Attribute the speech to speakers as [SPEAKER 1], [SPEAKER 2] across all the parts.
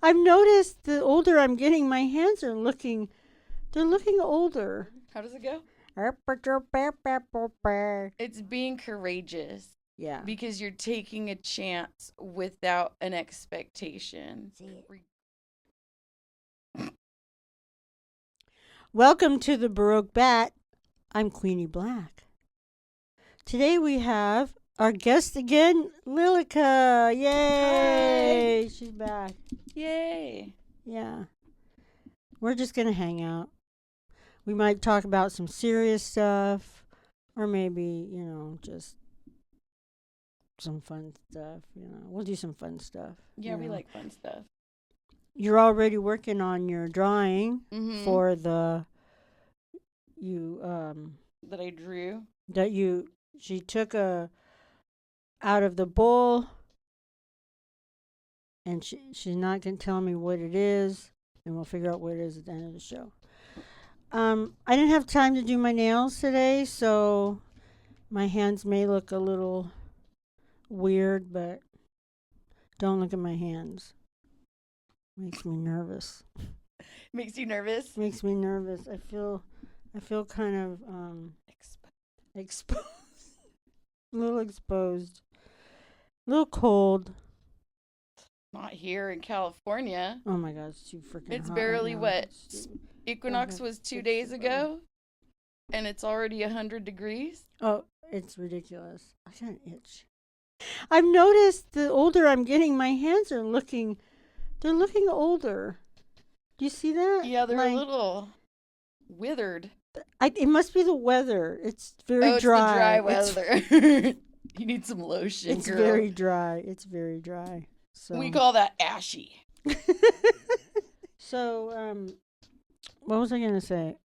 [SPEAKER 1] I've noticed the older I'm getting, my hands are they're looking older.
[SPEAKER 2] How does it go? It's being courageous
[SPEAKER 1] Yeah.
[SPEAKER 2] because you're taking a chance without an expectation.
[SPEAKER 1] Welcome to the Baroque Bat. I'm Queenie Black. Today we have our guest again, Lilica. Yay!
[SPEAKER 2] Hi.
[SPEAKER 1] She's back.
[SPEAKER 2] Yay.
[SPEAKER 1] Yeah. We're just going to hang out. We might talk about some serious stuff, or maybe, just some fun stuff. We'll do some fun stuff.
[SPEAKER 2] Yeah, we like fun stuff.
[SPEAKER 1] You're already working on your drawing for the
[SPEAKER 2] that I drew.
[SPEAKER 1] She took out of the bowl, and she's not gonna tell me what it is, and we'll figure out what it is at the end of the show. I didn't have time to do my nails today, so my hands may look a little weird, but don't look at my hands. Makes me nervous.
[SPEAKER 2] Makes you nervous?
[SPEAKER 1] Makes me nervous. I feel kind of exposed. A little exposed. A little cold.
[SPEAKER 2] Not here in California.
[SPEAKER 1] Oh my God, it's too freaking hot.
[SPEAKER 2] It's barely
[SPEAKER 1] right
[SPEAKER 2] what? Equinox was 2 days ago, and it's already 100 degrees.
[SPEAKER 1] Oh, it's ridiculous. I got an itch. I've noticed the older I'm getting, my hands are looking older. Do you see that?
[SPEAKER 2] Yeah, they're a little withered.
[SPEAKER 1] It must be the weather. It's very dry.
[SPEAKER 2] It's the dry weather. You need some lotion,
[SPEAKER 1] It's
[SPEAKER 2] girl.
[SPEAKER 1] very dry. It's very dry. So
[SPEAKER 2] we call that ashy.
[SPEAKER 1] So, what was I going to say?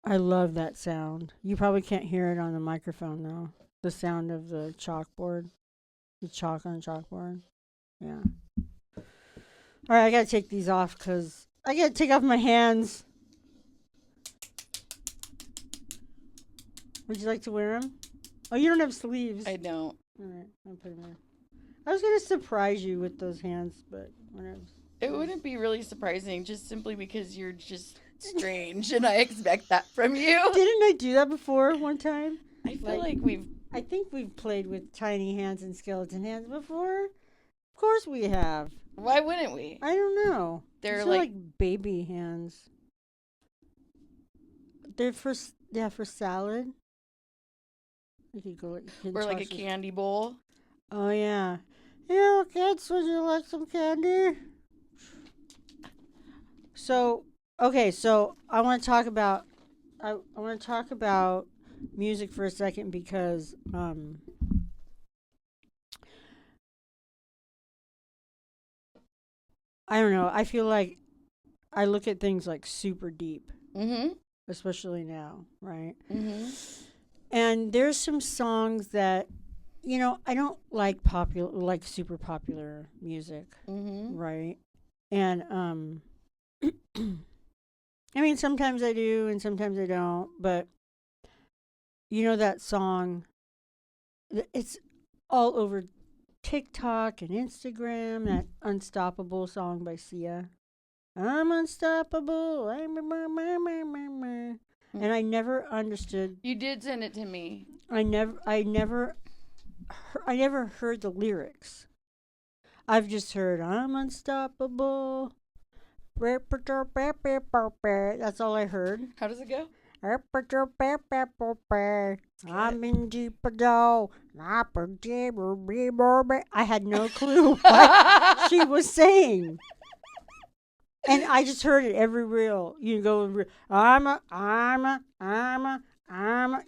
[SPEAKER 1] I love that sound. You probably can't hear it on the microphone, though. The sound of the chalkboard. The chalk on the chalkboard. Yeah. All right, I got to take these off because I got to take off my hands. Would you like to wear them? Oh, you don't have sleeves.
[SPEAKER 2] I don't.
[SPEAKER 1] All right, I'll put them there. I was going to surprise you with those hands, but whatever.
[SPEAKER 2] It wouldn't be really surprising just simply because you're just strange and I expect that from you.
[SPEAKER 1] Didn't I do that before one time?
[SPEAKER 2] I feel like
[SPEAKER 1] I think we've played with tiny hands and skeleton hands before. Of course we have.
[SPEAKER 2] Why wouldn't we?
[SPEAKER 1] I don't know.
[SPEAKER 2] They're
[SPEAKER 1] like baby hands. They're for salad. You could go
[SPEAKER 2] or like a candy bowl.
[SPEAKER 1] Oh yeah. Yeah, kids, would you like some candy? So I want to talk about music for a second because I don't know. I feel like I look at things like super deep, especially now, right? And there's some songs that I don't like super popular music, right? And I mean, sometimes I do and sometimes I don't, but that song, it's all over TikTok and Instagram, that Unstoppable song by Sia. I'm unstoppable. And I never understood.
[SPEAKER 2] You did send it to me.
[SPEAKER 1] I never heard the lyrics. I've just heard I'm unstoppable. That's all I heard.
[SPEAKER 2] How does it go?
[SPEAKER 1] I'm in deep dough. I had no clue what she was saying. And I just heard it every reel. You go, I'm a,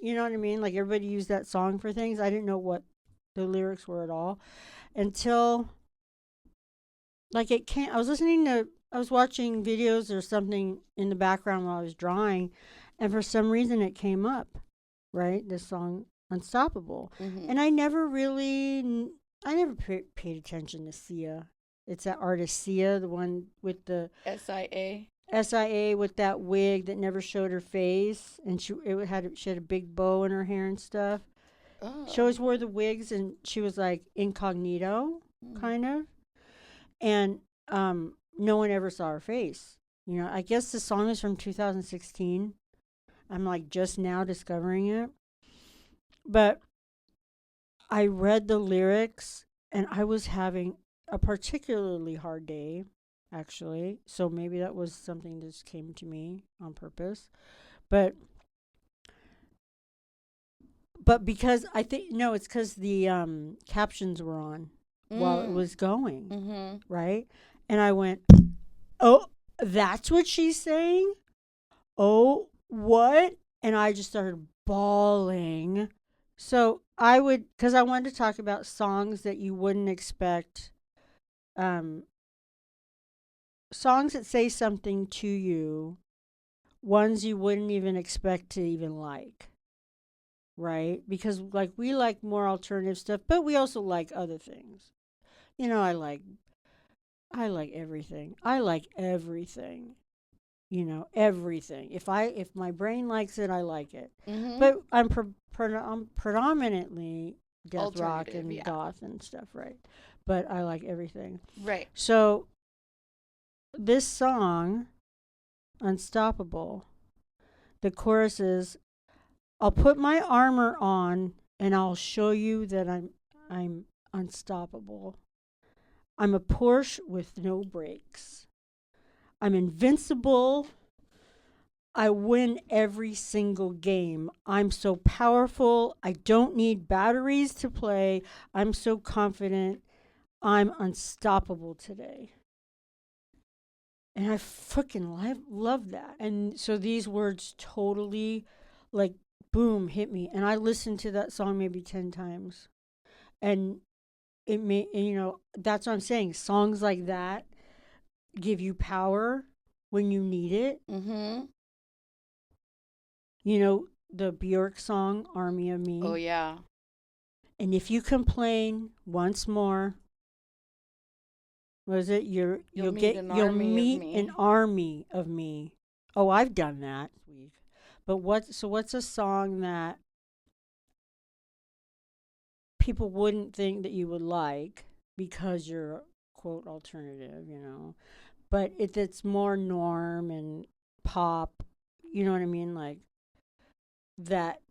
[SPEAKER 1] you know what I mean? Like everybody used that song for things. I didn't know what the lyrics were at all until it came. I was watching videos or something in the background while I was drawing, and for some reason it came up, right? This song, Unstoppable. And I never paid attention to Sia. It's that artist Sia, the one with the SIA with that wig that never showed her face, and she had a big bow in her hair and stuff. Oh. She always wore the wigs, and she was like incognito. kind of. And no one ever saw her face. I guess the song is from 2016. I'm like just now discovering it. But I read the lyrics and I was having a particularly hard day, actually. So maybe that was something that just came to me on purpose. But because I think no, it's because the captions were on while it was going, right? And I went, "Oh, that's what she's saying? Oh, what?" And I just started bawling. So because I wanted to talk about songs that you wouldn't expect, um, songs that say something to you, ones you wouldn't even expect to even like, right? Because like we like more alternative stuff, but we also like other things. I like everything. I like everything. Everything. If my brain likes it, I like it. But I'm predominantly death rock and goth and stuff, right? But I like everything.
[SPEAKER 2] Right.
[SPEAKER 1] So this song, Unstoppable, the chorus is, "I'll put my armor on and I'll show you that I'm unstoppable. I'm a Porsche with no brakes. I'm invincible. I win every single game. I'm so powerful. I don't need batteries to play. I'm so confident. I'm unstoppable today." And I freaking love that. And so these words totally, like, boom, hit me. And I listened to that song maybe 10 times. And that's what I'm saying. Songs like that give you power when you need it. The Bjork song, Army of Me.
[SPEAKER 2] Oh, yeah.
[SPEAKER 1] And if you complain once more, was it you'll meet an army of me. Oh, I've done that. But what's a song that people wouldn't think that you would like because you're quote alternative, but it's more norm and pop, you know what I mean, like that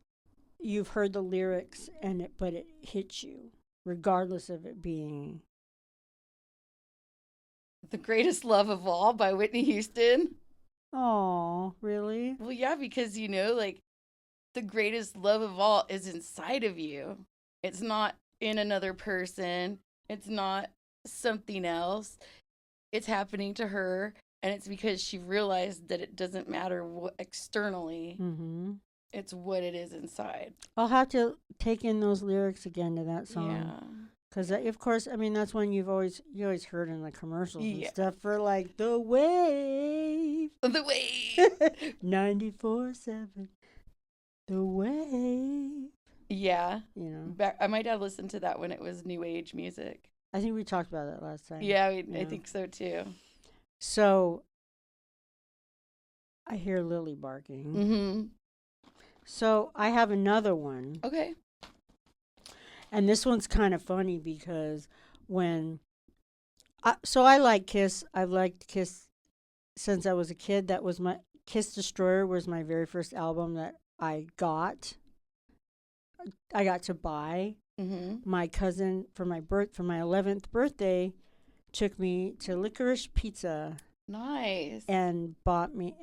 [SPEAKER 1] you've heard the lyrics but it hits you regardless of it being
[SPEAKER 2] The Greatest Love of All by Whitney Houston.
[SPEAKER 1] Oh, really?
[SPEAKER 2] Well, yeah, because like the greatest love of all is inside of you. It's not in another person. It's not something else. It's happening to her, and it's because she realized that it doesn't matter what externally. It's what it is inside.
[SPEAKER 1] I'll have to take in those lyrics again to that song.
[SPEAKER 2] Yeah.
[SPEAKER 1] Because, of course, I mean, that's one you always heard in the commercials and stuff for, like, the wave.
[SPEAKER 2] The wave.
[SPEAKER 1] 94.7. The wave.
[SPEAKER 2] Yeah. My dad listened to that when it was new age music.
[SPEAKER 1] I think we talked about that last time.
[SPEAKER 2] Yeah, I think so, too.
[SPEAKER 1] So, I hear Lily barking. So, I have another one.
[SPEAKER 2] Okay.
[SPEAKER 1] And this one's kind of funny because I like Kiss. I've liked Kiss since I was a kid. That was my Kiss Destroyer was my very first album that I got to buy. My cousin for my 11th birthday took me to Licorice Pizza.
[SPEAKER 2] Nice.
[SPEAKER 1] And bought me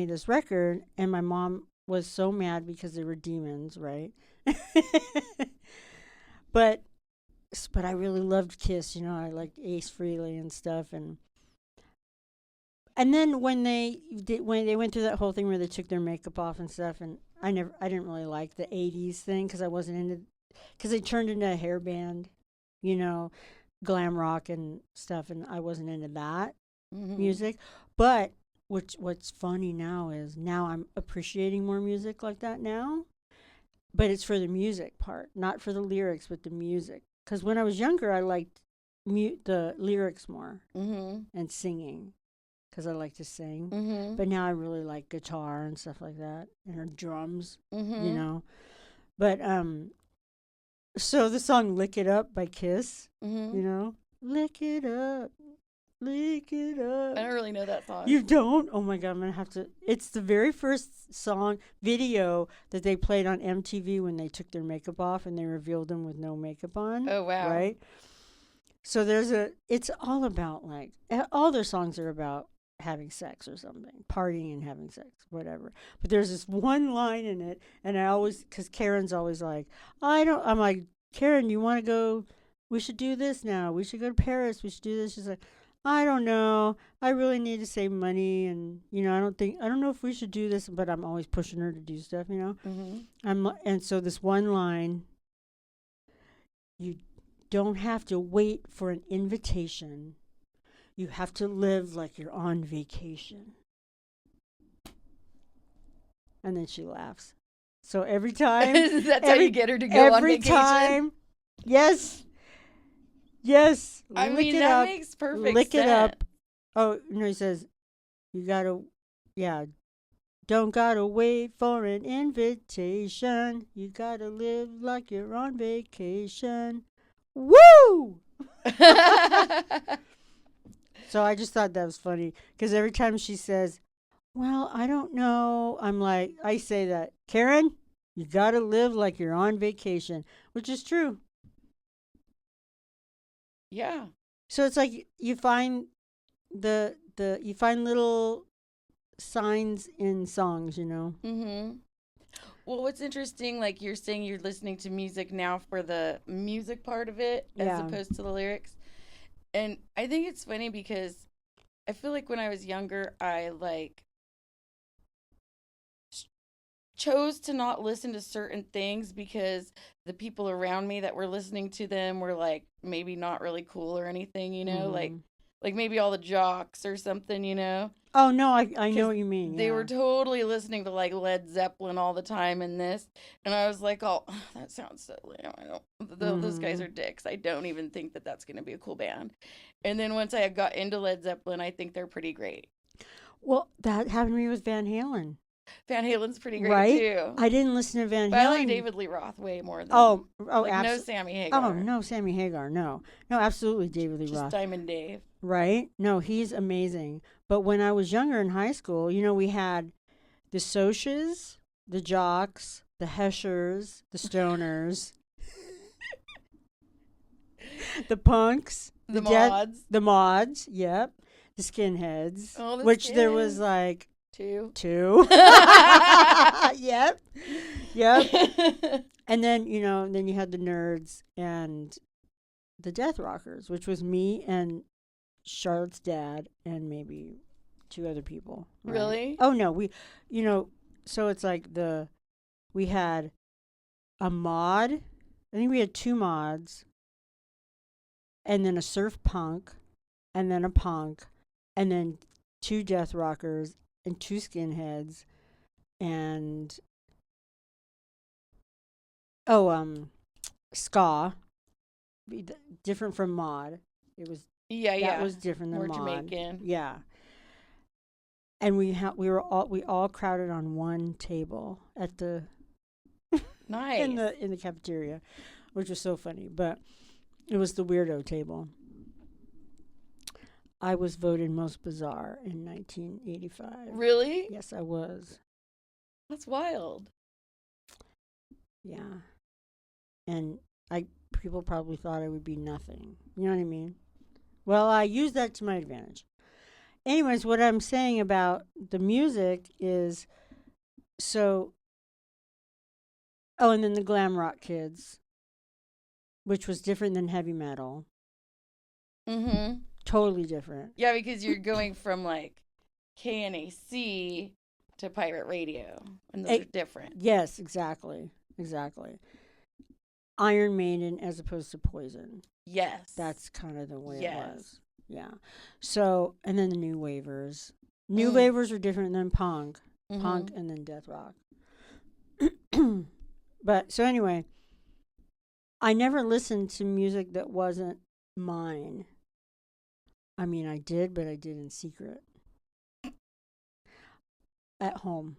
[SPEAKER 1] this record, and my mom was so mad because they were demons, right? But I really loved Kiss, I liked Ace Frehley and stuff, and then when they went through that whole thing where they took their makeup off and stuff, and I didn't really like the 80s thing because they turned into a hair band, glam rock and stuff, and I wasn't into that music. But what's funny now is now I'm appreciating more music like that now. But it's for the music part, not for the lyrics, but the music. Because when I was younger, I liked the lyrics more and singing, because I like to sing. But now I really like guitar and stuff like that, and drums, But So the song "Lick It Up" by Kiss,
[SPEAKER 2] Mm-hmm.
[SPEAKER 1] you know, lick it up, lick it
[SPEAKER 2] I
[SPEAKER 1] up.
[SPEAKER 2] don't really know that song.
[SPEAKER 1] You don't? Oh my God, I'm gonna have to. It's the very first song video that they played on MTV when they took their makeup off and they revealed them with no makeup on,
[SPEAKER 2] Oh wow.
[SPEAKER 1] right? So it's all about like, all their songs are about having sex or something, partying and having sex, whatever. But there's this one line in it, and because Karen's always like, I'm like, Karen, you want to go? We should do this now. We should go to Paris. We should do this. She's like, I don't know. I really need to save money, and I don't know if we should do this. But I'm always pushing her to do stuff.
[SPEAKER 2] Mm-hmm.
[SPEAKER 1] And so this one line, you don't have to wait for an invitation. You have to live like you're on vacation. And then she laughs. So every time,
[SPEAKER 2] That's how you
[SPEAKER 1] every
[SPEAKER 2] get her to go on
[SPEAKER 1] every
[SPEAKER 2] vacation.
[SPEAKER 1] time, yes, yes,
[SPEAKER 2] I
[SPEAKER 1] lick
[SPEAKER 2] mean,
[SPEAKER 1] it
[SPEAKER 2] that
[SPEAKER 1] up,
[SPEAKER 2] makes perfect
[SPEAKER 1] lick
[SPEAKER 2] sense.
[SPEAKER 1] it up. Oh no, he says you gotta, yeah, don't gotta wait for an invitation. You gotta live like you're on vacation. Woo! So I just thought that was funny because every time she says, "Well, I don't know," I'm like, I say that, Karen, you gotta live like you're on vacation, which is true.
[SPEAKER 2] Yeah.
[SPEAKER 1] So it's like you find you find little signs in songs.
[SPEAKER 2] Mm-hmm. Well, what's interesting, like you're saying you're listening to music now for the music part of it as
[SPEAKER 1] Yeah.
[SPEAKER 2] opposed to the lyrics. And I think it's funny because I feel like when I was younger, I like chose to not listen to certain things because the people around me that were listening to them were like maybe not really cool or anything,
[SPEAKER 1] Hmm.
[SPEAKER 2] like maybe all the jocks or something,
[SPEAKER 1] Oh no, I know
[SPEAKER 2] because
[SPEAKER 1] what you mean.
[SPEAKER 2] they were
[SPEAKER 1] Yeah.
[SPEAKER 2] totally listening to like Led Zeppelin all the time and this, and I was like, oh, that sounds so lame. I don't. Those guys
[SPEAKER 1] Hmm.
[SPEAKER 2] are dicks. I don't even think that that's gonna be a cool band. And then once I got into Led Zeppelin, I think they're pretty great.
[SPEAKER 1] Well, that happened to me with Van Halen,
[SPEAKER 2] Van Halen's pretty great
[SPEAKER 1] right?
[SPEAKER 2] too,
[SPEAKER 1] I didn't listen to Van
[SPEAKER 2] but I like
[SPEAKER 1] Halen.
[SPEAKER 2] David Lee Roth way more than
[SPEAKER 1] Oh,
[SPEAKER 2] like no
[SPEAKER 1] absolutely.
[SPEAKER 2] Sammy
[SPEAKER 1] Oh
[SPEAKER 2] Hagar,
[SPEAKER 1] no, Sammy Hagar. No, no, absolutely, David Lee
[SPEAKER 2] just
[SPEAKER 1] Roth.
[SPEAKER 2] Diamond Dave.
[SPEAKER 1] Right? No, he's amazing. But when I was younger in high school, we had the Socs, the Jocks, the Heschers, the Stoners, the Punks,
[SPEAKER 2] The mods.
[SPEAKER 1] the Mods, yep, the Skinheads,
[SPEAKER 2] Oh, the
[SPEAKER 1] which there was
[SPEAKER 2] skins
[SPEAKER 1] like
[SPEAKER 2] too.
[SPEAKER 1] two. Yep, yep. And then you had the Nerds and the Death Rockers, which was me and Charlotte's dad and maybe two other people. Right?
[SPEAKER 2] Really?
[SPEAKER 1] Oh no, you know, so it's like we had a mod. I think we had two mods, and then a surf punk, and then a punk, and then two death rockers and two skinheads, and oh ska, different from mod. It was
[SPEAKER 2] Yeah,
[SPEAKER 1] that
[SPEAKER 2] yeah.
[SPEAKER 1] was different than
[SPEAKER 2] More
[SPEAKER 1] mod.
[SPEAKER 2] Jamaican.
[SPEAKER 1] Yeah. And we all crowded on one table at the
[SPEAKER 2] Nice.
[SPEAKER 1] in the cafeteria, which was so funny. But it was the weirdo table. I was voted most bizarre in 1985.
[SPEAKER 2] Really?
[SPEAKER 1] Yes, I was.
[SPEAKER 2] That's wild.
[SPEAKER 1] Yeah, and I people probably thought I would be nothing. You know what I mean? Well, I used that to my advantage. Anyways, what I'm saying about the music is so. Oh, and then the glam rock kids, which was different than heavy metal.
[SPEAKER 2] Mm-hmm.
[SPEAKER 1] Totally different.
[SPEAKER 2] Yeah, because you're going from like KNAC to pirate radio, and those are different.
[SPEAKER 1] Yes, exactly. Exactly. Iron Maiden as opposed to Poison.
[SPEAKER 2] Yes.
[SPEAKER 1] That's kind of the way it
[SPEAKER 2] Yes.
[SPEAKER 1] was. Yeah. So, and then the New Wavers. New
[SPEAKER 2] Mm.
[SPEAKER 1] Wavers are different than punk.
[SPEAKER 2] Mm-hmm.
[SPEAKER 1] Punk and then death rock. But so anyway, I never listened to music that wasn't mine. I mean, I did, but I did in secret at home.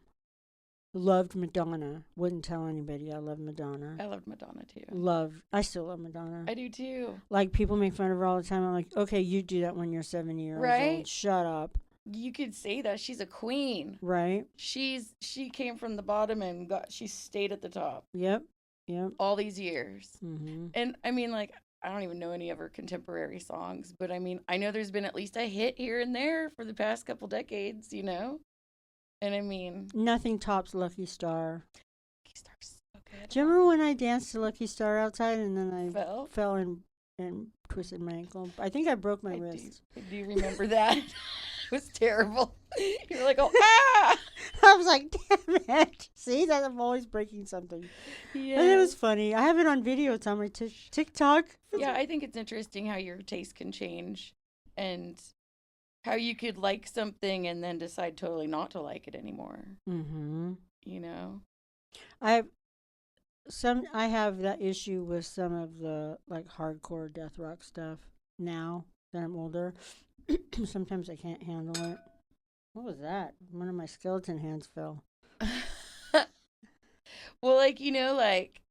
[SPEAKER 1] Loved Madonna. Wouldn't tell anybody I love Madonna.
[SPEAKER 2] I loved Madonna too.
[SPEAKER 1] I still love Madonna.
[SPEAKER 2] I do too.
[SPEAKER 1] Like, people make fun of her all the time. I'm like, okay, you do that when you're 70 years
[SPEAKER 2] Right?
[SPEAKER 1] old. Shut up.
[SPEAKER 2] You could say that she's a queen.
[SPEAKER 1] Right?
[SPEAKER 2] She came from the bottom and she stayed at the top
[SPEAKER 1] Yep. Yep.
[SPEAKER 2] all these years.
[SPEAKER 1] Mm-hmm.
[SPEAKER 2] And I mean, like, I don't even know any of her contemporary songs, but I mean, I know there's been at least a hit here and there for the past couple decades, you know? And I mean,
[SPEAKER 1] Nothing tops Lucky Star.
[SPEAKER 2] Lucky Star's so good.
[SPEAKER 1] Do you remember when I danced to Lucky Star outside and then I
[SPEAKER 2] fell
[SPEAKER 1] and twisted my ankle? I think I broke my wrist.
[SPEAKER 2] I do remember that. It was terrible. You're like, oh, ah!
[SPEAKER 1] I was like, damn it. See, that I'm always breaking something.
[SPEAKER 2] Yeah.
[SPEAKER 1] And it was funny. I have it on video. It's on my TikTok.
[SPEAKER 2] Yeah, I think it's interesting how your taste can change and how you could like something and then decide totally not to like it anymore.
[SPEAKER 1] Mm-hmm.
[SPEAKER 2] You know?
[SPEAKER 1] I have that issue with some of the like hardcore death rock stuff now that I'm older. Sometimes I can't handle it. What was that? One of my skeleton hands fell.
[SPEAKER 2] Well, like, you know, like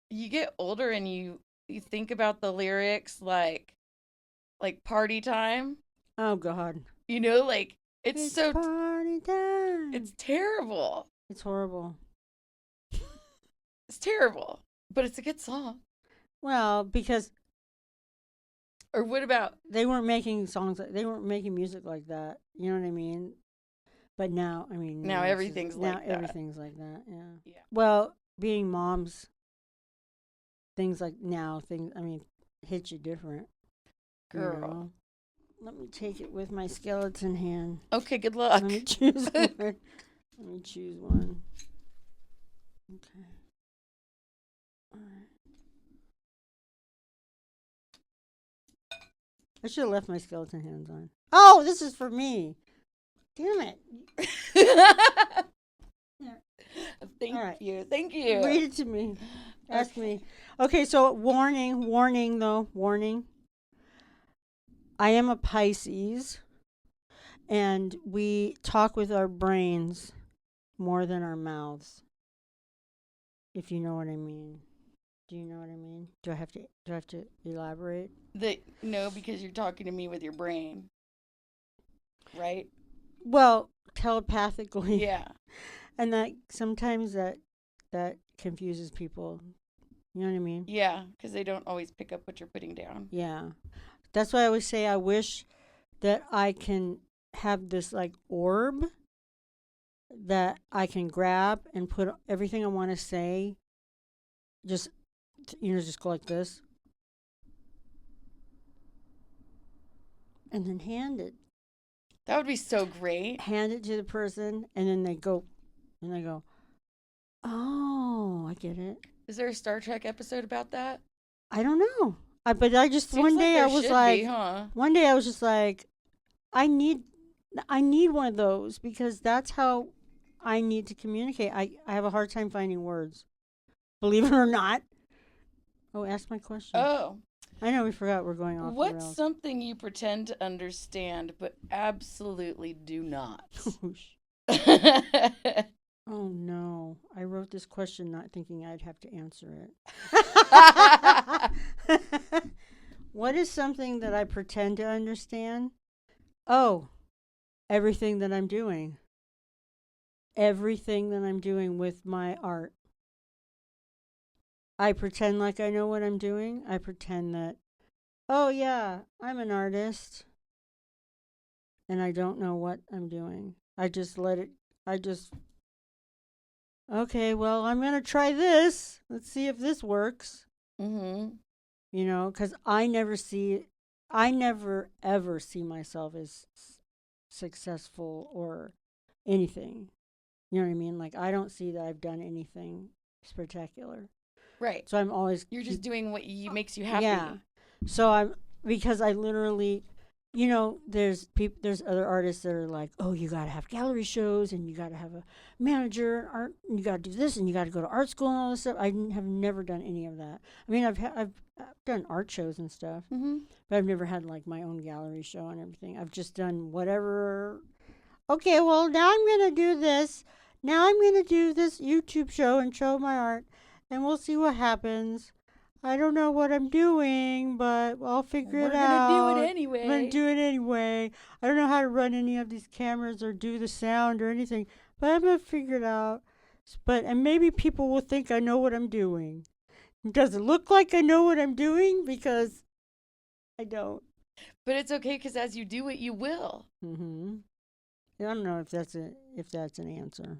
[SPEAKER 2] you get older and you think about the lyrics like party time.
[SPEAKER 1] Oh God.
[SPEAKER 2] You know, like it's so
[SPEAKER 1] party time.
[SPEAKER 2] It's terrible.
[SPEAKER 1] It's horrible.
[SPEAKER 2] It's terrible. But it's a good song.
[SPEAKER 1] Well, because
[SPEAKER 2] or what about
[SPEAKER 1] they weren't making music like that. You know what I mean? But now, I mean,
[SPEAKER 2] now everything's like that.
[SPEAKER 1] Now everything's like that. Yeah.
[SPEAKER 2] Yeah.
[SPEAKER 1] Well, being moms, things like now, hit you different.
[SPEAKER 2] Girl.
[SPEAKER 1] You know? Let me take it with my skeleton hand.
[SPEAKER 2] Okay, good luck.
[SPEAKER 1] Let me choose one. Let me choose one. Okay. All right. I should have left my skeleton hands on. Oh, this is for me. Damn it.
[SPEAKER 2] Thank you. Thank you.
[SPEAKER 1] Read it to me. Ask me. Okay, so warning though. I am a Pisces, and we talk with our brains more than our mouths. If you know what I mean. Do you know what I mean? Do I have to elaborate?
[SPEAKER 2] No, because you're talking to me with your brain. Right?
[SPEAKER 1] Well, telepathically.
[SPEAKER 2] Yeah.
[SPEAKER 1] And that sometimes that confuses people. You know what I mean?
[SPEAKER 2] Yeah, because they don't always pick up what you're putting down.
[SPEAKER 1] Yeah. That's why I always say I wish that I can have this like orb that I can grab and put everything I want to say, just go like this. And then hand it.
[SPEAKER 2] That would be so great.
[SPEAKER 1] Hand it to the person, and then they go, oh, I get it.
[SPEAKER 2] Is there a Star Trek episode about that?
[SPEAKER 1] I don't know. But I just
[SPEAKER 2] Seems
[SPEAKER 1] one
[SPEAKER 2] like
[SPEAKER 1] day
[SPEAKER 2] there
[SPEAKER 1] I was
[SPEAKER 2] should
[SPEAKER 1] like,
[SPEAKER 2] be, huh?
[SPEAKER 1] one day I was just like, I need one of those because that's how I need to communicate. I have a hard time finding words. Believe it or not. Oh, ask my question.
[SPEAKER 2] Oh.
[SPEAKER 1] I know we forgot we're going off.
[SPEAKER 2] What's something you pretend to understand but absolutely do not?
[SPEAKER 1] Oh no. I wrote this question not thinking I'd have to answer it. What is something that I pretend to understand? Oh, everything that I'm doing. Everything that I'm doing with my art. I pretend like I know what I'm doing. I pretend that, oh yeah, I'm an artist. And I don't know what I'm doing. I just okay, well, I'm going to try this. Let's see if this works.
[SPEAKER 2] Mm-hmm.
[SPEAKER 1] You know, because I never ever see myself as successful or anything. You know what I mean? Like, I don't see that I've done anything spectacular.
[SPEAKER 2] Right.
[SPEAKER 1] So I'm always...
[SPEAKER 2] You're just doing what makes you happy.
[SPEAKER 1] Yeah. So because I literally... You know, there's other artists that are like, oh, you got to have gallery shows and you got to have a manager, art, and you got to do this and you got to go to art school and all this stuff. I have never done any of that. I mean, I've done art shows and stuff, but I've never had like my own gallery show and everything. I've just done whatever. Okay, well, now I'm going to do this. now I'm going to do this YouTube show and show my art, and we'll see what happens. I don't know what I'm doing, but I'll figure
[SPEAKER 2] We're
[SPEAKER 1] it
[SPEAKER 2] gonna do it
[SPEAKER 1] out. I'm going to
[SPEAKER 2] anyway.
[SPEAKER 1] do it anyway. I don't know how to run any of these cameras or do the sound or anything, but I'm going to figure it out. And maybe people will think I know what I'm doing. Does it look like I know what I'm doing? Because I don't.
[SPEAKER 2] But it's okay because as you do it, you will.
[SPEAKER 1] Mm-hmm. I don't know if that's an answer.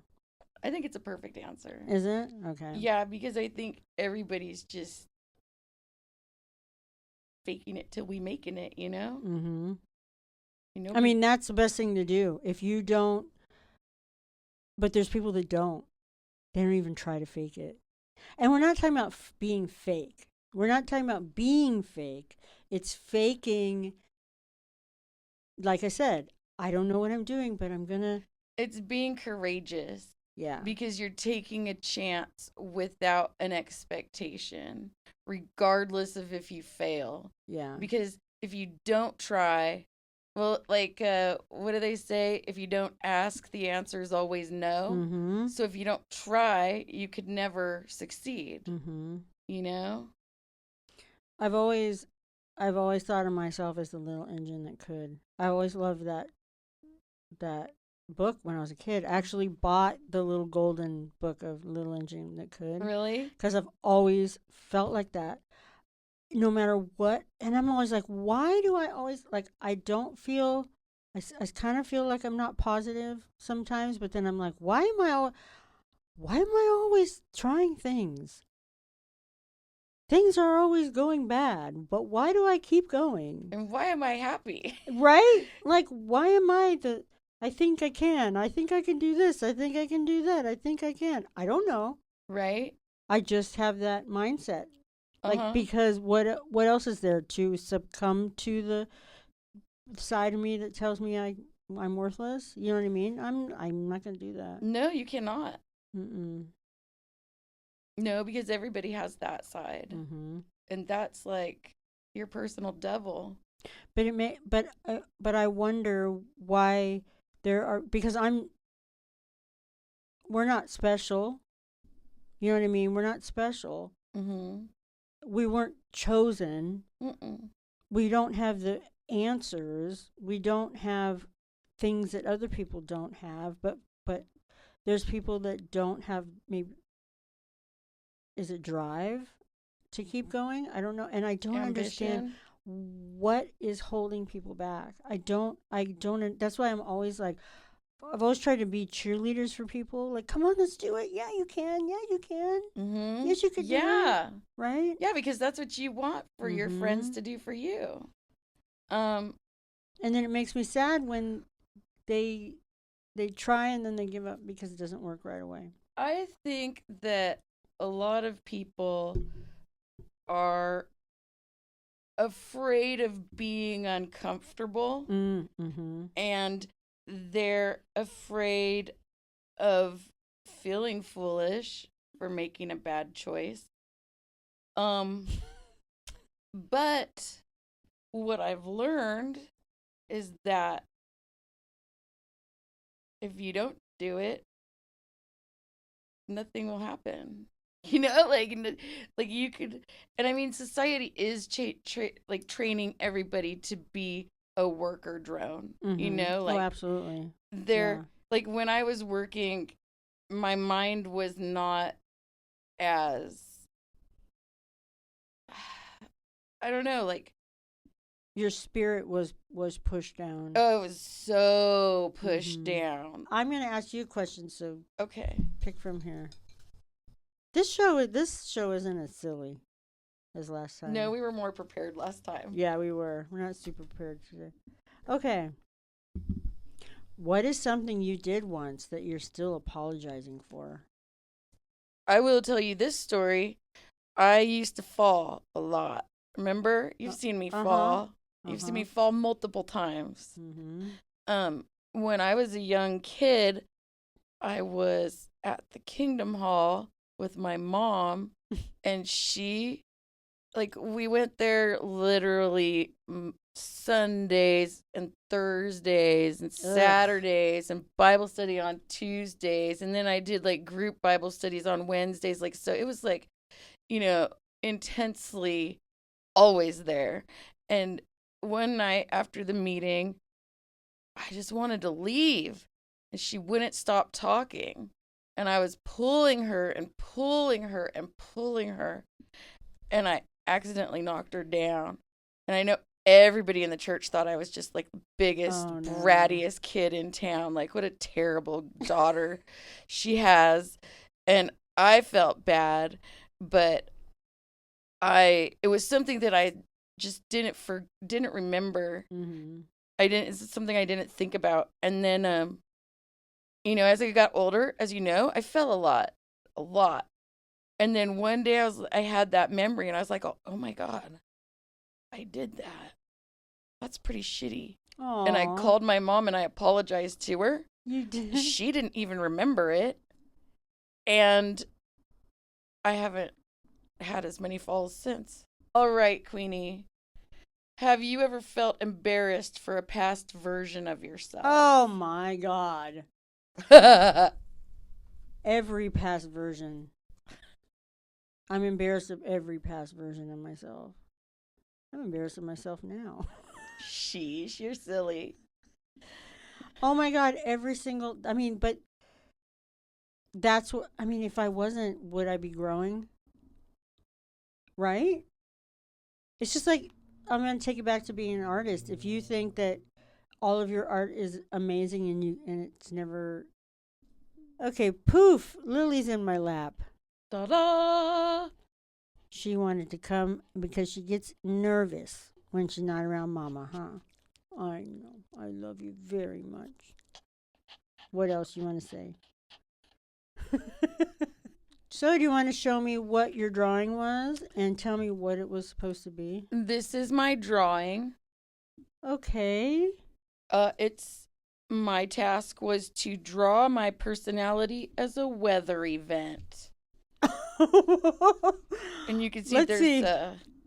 [SPEAKER 2] I think it's a perfect answer.
[SPEAKER 1] Is it? Okay.
[SPEAKER 2] Yeah, because I think everybody's just faking it till we making it, you know?
[SPEAKER 1] Mm-hmm.
[SPEAKER 2] You know,
[SPEAKER 1] I mean, that's the best thing to do. If you don't, but there's people that don't. They don't even try to fake it. And we're not talking about being fake. We're not talking about being fake. It's faking. Like I said, I don't know what I'm doing, but I'm going to.
[SPEAKER 2] it's being courageous
[SPEAKER 1] Yeah.
[SPEAKER 2] because you're taking a chance without an expectation, regardless of if you fail.
[SPEAKER 1] Yeah.
[SPEAKER 2] Because if you don't try, well, like, what do they say? If you don't ask, the answer is always no.
[SPEAKER 1] Mm-hmm.
[SPEAKER 2] So if you don't try, you could never succeed,
[SPEAKER 1] Mm-hmm.
[SPEAKER 2] you know?
[SPEAKER 1] I've always thought of myself as the little engine that could. I always loved that book when I was a kid. I actually bought the little golden book of Little Engine That Could
[SPEAKER 2] Really?
[SPEAKER 1] because I've always felt like that. No matter what, and I'm always like, why do I always like? I don't feel. I kind of feel like I'm not positive sometimes, but then I'm like, why am I always trying things? Things are always going bad, but why do I keep going?
[SPEAKER 2] And why am I happy?
[SPEAKER 1] Right? Like, why am I the. I think I can. I think I can do this. I think I can do that. I think I can. I don't know.
[SPEAKER 2] Right?
[SPEAKER 1] I just have that mindset. Like,
[SPEAKER 2] Uh-huh.
[SPEAKER 1] because what else is there to succumb to the side of me that tells me I'm worthless? You know what I mean? I'm not gonna do that.
[SPEAKER 2] No, you cannot.
[SPEAKER 1] Mm-mm.
[SPEAKER 2] No, because everybody has that side.
[SPEAKER 1] Mm-hmm.
[SPEAKER 2] And that's like your personal devil.
[SPEAKER 1] But it may. But I wonder why there are because I'm. We're not special. You know what I mean? We're not special.
[SPEAKER 2] Mm-hmm.
[SPEAKER 1] We weren't chosen.
[SPEAKER 2] Mm-mm.
[SPEAKER 1] We don't have the answers. We don't have things that other people don't have. But there's people that don't have maybe. Is it drive to keep going? I don't know, and I don't understand
[SPEAKER 2] Ambition.
[SPEAKER 1] what is holding people back. I don't. That's why I'm always like. I've always tried to be cheerleaders for people. Like, come on, let's do it. Yeah, you can. Yeah, you can.
[SPEAKER 2] Mm-hmm.
[SPEAKER 1] Yes, you could do it.
[SPEAKER 2] Yeah.
[SPEAKER 1] Right?
[SPEAKER 2] Yeah, because that's what you want for your friends
[SPEAKER 1] Mm-hmm.
[SPEAKER 2] to do for you.
[SPEAKER 1] And then it makes me sad when they try and then they give up because it doesn't work right away.
[SPEAKER 2] I think that a lot of people are afraid of being uncomfortable
[SPEAKER 1] Mm-hmm.
[SPEAKER 2] and they're afraid of feeling foolish for making a bad choice. But what I've learned is that if you don't do it, nothing will happen. You know, like you could, and I mean, society is like training everybody to be a worker drone. You
[SPEAKER 1] Mm-hmm.
[SPEAKER 2] know,
[SPEAKER 1] Oh,
[SPEAKER 2] like
[SPEAKER 1] absolutely.
[SPEAKER 2] they're
[SPEAKER 1] Yeah.
[SPEAKER 2] like when I was working, my mind was not as I don't know, like
[SPEAKER 1] Your spirit was pushed down.
[SPEAKER 2] oh, it was so pushed
[SPEAKER 1] Mm-hmm.
[SPEAKER 2] down.
[SPEAKER 1] I'm gonna ask you a question, so
[SPEAKER 2] Okay.
[SPEAKER 1] pick from here. This show isn't as silly as last time.
[SPEAKER 2] No, we were more prepared last time.
[SPEAKER 1] Yeah, we were. We're not super prepared today. Okay. What is something you did once that you're still apologizing for?
[SPEAKER 2] I will tell you this story. I used to fall a lot. Remember? You've seen me
[SPEAKER 1] Uh-huh.
[SPEAKER 2] fall. You've seen me fall multiple times.
[SPEAKER 1] Mm-hmm.
[SPEAKER 2] When I was a young kid, I was at the Kingdom Hall with my mom, and she, like, we went there literally Sundays and Thursdays and
[SPEAKER 1] Ugh.
[SPEAKER 2] Saturdays and Bible study on Tuesdays. And then I did like group Bible studies on Wednesdays. Like, so it was like, intensely always there. And one night after the meeting, I just wanted to leave. And she wouldn't stop talking. And I was pulling her and pulling her and pulling her. And I accidentally knocked her down. And I know everybody in the church thought I was just like the biggest, brattiest kid in town. Like, what a terrible daughter she has. And I felt bad, but it was something that I just didn't remember.
[SPEAKER 1] Mm-hmm.
[SPEAKER 2] It's something I didn't think about. And then, as I got older, as you know, I fell a lot. And then one day I had that memory and I was like, oh my God, I did that. That's pretty shitty.
[SPEAKER 1] Aww.
[SPEAKER 2] And I called my mom and I apologized to her.
[SPEAKER 1] You did?
[SPEAKER 2] She didn't even remember it. And I haven't had as many falls since. All right, Queenie. Have you ever felt embarrassed for a past version of yourself?
[SPEAKER 1] Oh my God. Every past version. I'm embarrassed of every past version of myself. I'm embarrassed of myself now.
[SPEAKER 2] Sheesh, you're silly.
[SPEAKER 1] Oh my God, but that's what, if I wasn't, would I be growing? Right? It's just like, I'm going to take it back to being an artist. If you think that all of your art is amazing and it's never, okay, poof, Lily's in my lap.
[SPEAKER 2] Ta-da!
[SPEAKER 1] She wanted to come because she gets nervous when she's not around Mama, huh? I know. I love you very much. What else you want to say? So do you want to show me what your drawing was and tell me what it was supposed to be?
[SPEAKER 2] This is my drawing.
[SPEAKER 1] Okay.
[SPEAKER 2] My task was to draw my personality as a weather event. And you can see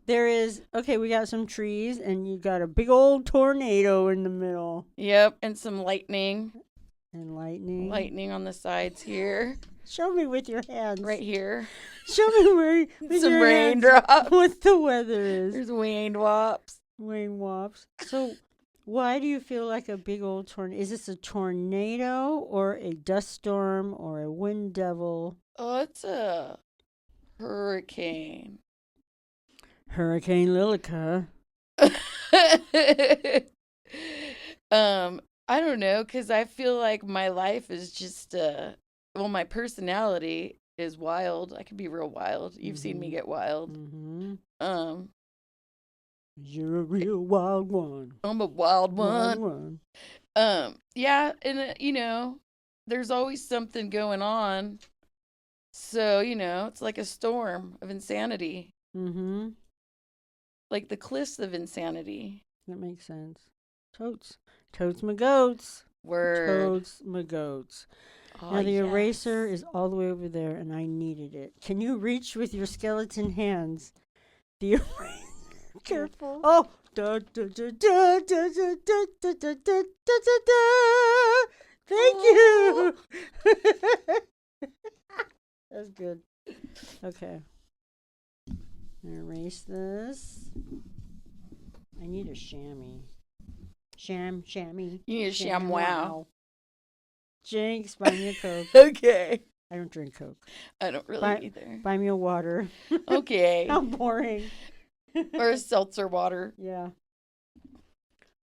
[SPEAKER 1] there is, okay, we got some trees and you got a big old tornado in the middle.
[SPEAKER 2] Yep, and some lightning.
[SPEAKER 1] And lightning.
[SPEAKER 2] Lightning on the sides here.
[SPEAKER 1] Show me with your hands.
[SPEAKER 2] Right here.
[SPEAKER 1] Show me where
[SPEAKER 2] some raindrops.
[SPEAKER 1] What the weather is.
[SPEAKER 2] There's raindrops.
[SPEAKER 1] Raindrops. So why do you feel like a big old tornado? Is this a tornado or a dust storm or a wind devil?
[SPEAKER 2] Oh, it's a hurricane.
[SPEAKER 1] Hurricane Lilica.
[SPEAKER 2] I don't know, because I feel like my life is just, my personality is wild. I can be real wild. You've seen me get wild.
[SPEAKER 1] Mm-hmm. You're a real wild one.
[SPEAKER 2] I'm a wild one. Yeah, and, there's always something going on. So, it's like a storm of insanity.
[SPEAKER 1] Mm-hmm.
[SPEAKER 2] Like the cliffs of insanity.
[SPEAKER 1] That makes sense. Totes my goats.
[SPEAKER 2] Word.
[SPEAKER 1] Totes my goats.
[SPEAKER 2] Oh,
[SPEAKER 1] now the eraser is all the way over there, and I needed it. Can you reach with your skeleton hands? The eraser. Careful. Oh. Thank you. That's good. Okay. Erase this. I need a chamois. Chamois.
[SPEAKER 2] You need a ShamWow.
[SPEAKER 1] Jinx, buy me a Coke.
[SPEAKER 2] Okay.
[SPEAKER 1] I don't drink Coke.
[SPEAKER 2] I don't really either.
[SPEAKER 1] Buy me a water.
[SPEAKER 2] Okay.
[SPEAKER 1] How boring.
[SPEAKER 2] Or a seltzer water.
[SPEAKER 1] Yeah.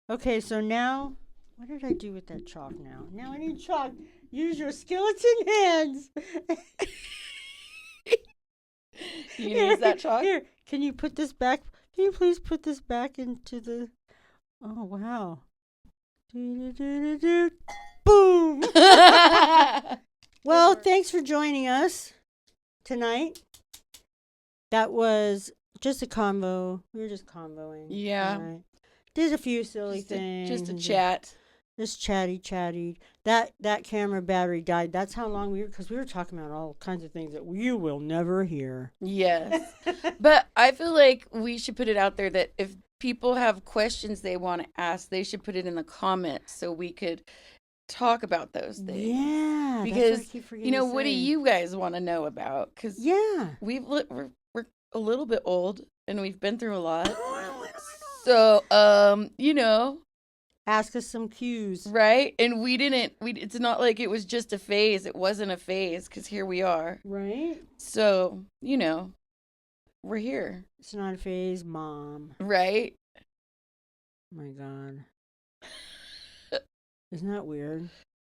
[SPEAKER 1] Okay, so now, what did I do with that chalk now? Now I need chalk. Use your skeleton hands.
[SPEAKER 2] You use that chalk?
[SPEAKER 1] Here, can you put this back? Can you please put this back into the... Oh, wow. Boom! Well, thanks for joining us tonight. That was just a convo. We were just convoing.
[SPEAKER 2] Yeah.
[SPEAKER 1] Right. Did a few silly things.
[SPEAKER 2] Just a chat.
[SPEAKER 1] Just chatty. That camera battery died. That's how long because we were talking about all kinds of things that you will never hear.
[SPEAKER 2] Yes. But I feel like we should put it out there that if people have questions they want to ask, they should put it in the comments so we could talk about those things.
[SPEAKER 1] Yeah,
[SPEAKER 2] because
[SPEAKER 1] that's what I keep forgetting to
[SPEAKER 2] what do
[SPEAKER 1] say.
[SPEAKER 2] you guys want to know about? Because
[SPEAKER 1] Yeah.
[SPEAKER 2] we're a little bit old and we've been through a lot. So
[SPEAKER 1] Ask us some cues.
[SPEAKER 2] right? And we it's not like it was just a phase. It wasn't a phase because here we are.
[SPEAKER 1] Right?
[SPEAKER 2] So, we're here.
[SPEAKER 1] It's not a phase, Mom.
[SPEAKER 2] Right?
[SPEAKER 1] Oh my God. Isn't that weird?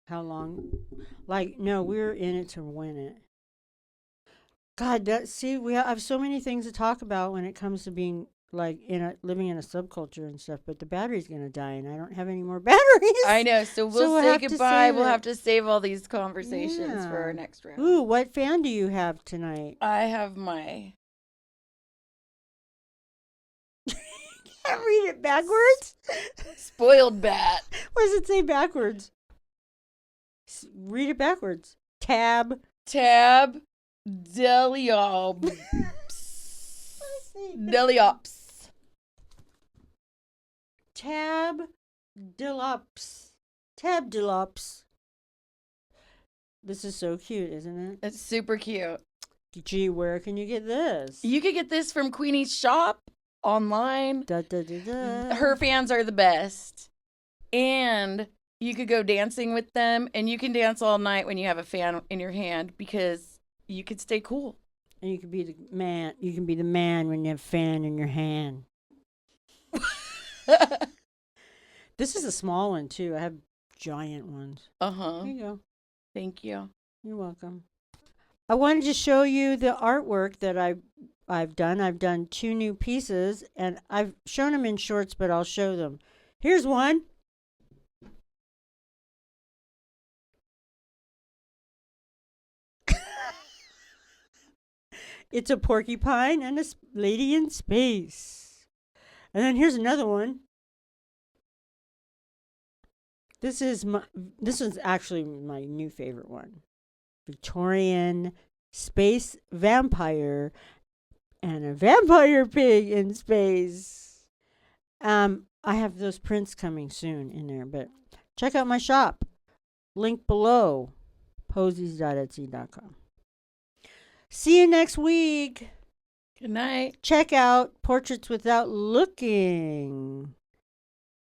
[SPEAKER 1] How long? Like, no, we're in it to win it. God, I have so many things to talk about when it comes to being like living in a subculture and stuff. But the battery's gonna die, and I don't have any more batteries.
[SPEAKER 2] I know. So we'll say
[SPEAKER 1] have to
[SPEAKER 2] goodbye.
[SPEAKER 1] save
[SPEAKER 2] We'll
[SPEAKER 1] it.
[SPEAKER 2] have to save all these conversations for
[SPEAKER 1] Yeah.
[SPEAKER 2] our next round.
[SPEAKER 1] Ooh, what fan do you have tonight?
[SPEAKER 2] I have my
[SPEAKER 1] Can't read it backwards.
[SPEAKER 2] spoiled bat.
[SPEAKER 1] What does it say backwards? Read it backwards. Tab.
[SPEAKER 2] Deliops. Deliops.
[SPEAKER 1] Tab Deluxe. Tab Deluxe. This is so cute, isn't it?
[SPEAKER 2] It's super cute.
[SPEAKER 1] Gee, where can you get this?
[SPEAKER 2] You could get this from Queenie's shop online.
[SPEAKER 1] Da, da, da, da.
[SPEAKER 2] Her fans are the best. And you could go dancing with them, and you can dance all night when you have a fan in your hand because you could stay cool.
[SPEAKER 1] And you can be the man. You can be the man when you have a fan in your hand. This is a small one too. I have giant ones.
[SPEAKER 2] Uh-huh.
[SPEAKER 1] Here you go.
[SPEAKER 2] Thank you.
[SPEAKER 1] You're welcome. I wanted to show you the artwork that I've done. I've done 2 new pieces, and I've shown them in shorts, but I'll show them. Here's one. It's a porcupine and a lady in space. And then here's another one. This is actually my new favorite one. Victorian space vampire and a vampire pig in space. I have those prints coming soon in there, but check out my shop. Link below. posies.etsy.com. See you next week.
[SPEAKER 2] Good night.
[SPEAKER 1] Check out Portraits Without Looking.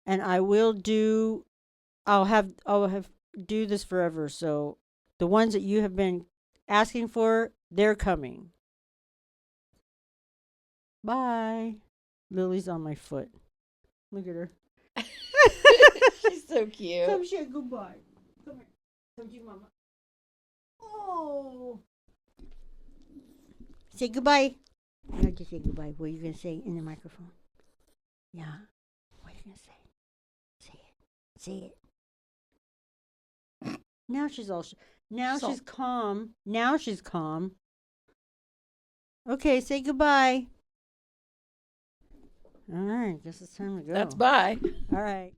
[SPEAKER 1] And I'll have do this forever. So the ones that you have been asking for, they're coming. Bye. Lily's on my foot. Look at her.
[SPEAKER 2] She's so cute.
[SPEAKER 1] Come say goodbye. Come here. Come to Mama. Oh. Say goodbye. You have to say goodbye. What are you going to say in the microphone? Yeah. What are you going to say? Say it. Say it. Now she's all... she's calm. Now she's calm. Okay, say goodbye. All right, guess it's time to go.
[SPEAKER 2] That's bye.
[SPEAKER 1] All right.